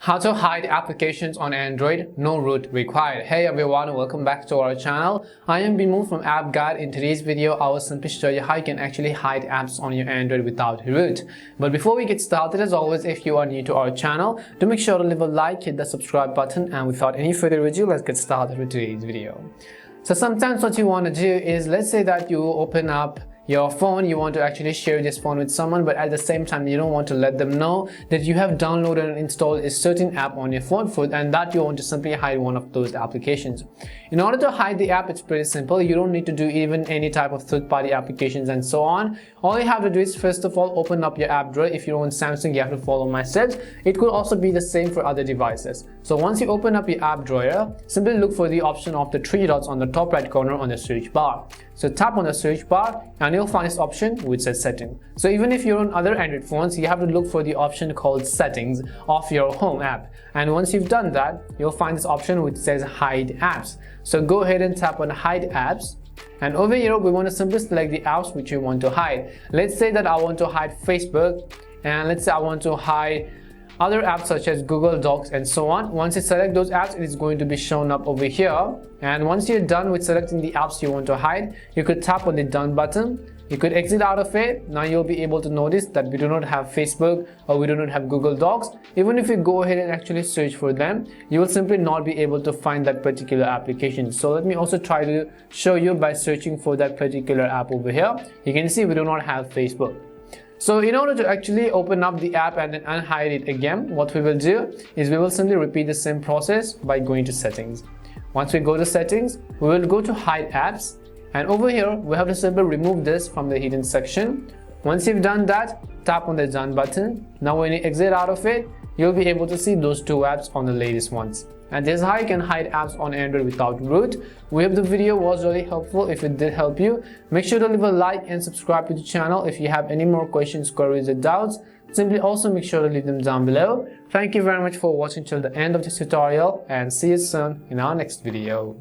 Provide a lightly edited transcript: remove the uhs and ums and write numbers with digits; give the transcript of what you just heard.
How to hide applications on Android, no root required. Hey everyone, welcome back to our channel. I am Bimu from App Guide. In today's video, I will simply show you how you can actually hide apps on your Android without root. But before we get started, as always, if you are new to our channel, do make sure to leave a like, hit the subscribe button, and without any further ado, let's get started with today's video. So sometimes what you want to do is, let's say that you open up your phone, you want to actually share this phone with someone, but at the same time you don't want to let them know that you have downloaded and installed a certain app on your phone and that you want to simply hide one of those applications. In order to hide the app, it's pretty simple. You don't need to do even any type of third-party applications and so on. All you have to do is, first of all, open up your app drawer. If you're on Samsung, you have to follow my steps. It could also be the same for other devices. So once you open up your app drawer, simply look for the option of the three dots on the top right corner on the search bar. So tap on the search bar and you'll find this option which says setting. So even if you're on other Android phones, you have to look for the option called settings of your home app. And once you've done that, you'll find this option which says hide apps. So go ahead and tap on hide apps. And over here, we want to simply select the apps which we want to hide. Let's say that I want to hide Facebook, and let's say I want to hide other apps such as Google Docs and so on. Once you select those apps, it is going to be shown up over here. And once you're done with selecting the apps you want to hide, you could tap on the done button. You could exit out of it. Now you'll be able to notice that we do not have Facebook or we do not have Google Docs. Even if you go ahead and actually search for them, you will simply not be able to find that particular application. So let me also try to show you by searching for that particular app over here. You can see we do not have Facebook. So in order to actually open up the app and then unhide it again, what we will do is we will simply repeat the same process by going to settings. Once we go to settings, we will go to hide apps, and over here we have to simply remove this from the hidden section. Once you've done that, tap on the done button. Now when you exit out of it, you'll be able to see those two apps on the latest ones. And this is how you can hide apps on Android without root. We hope the video was really helpful. If it did help you, make sure to leave a like and subscribe to the channel. If you have any more questions, queries, or doubts, simply also make sure to leave them down below. Thank you very much for watching till the end of this tutorial, and see you soon in our next video.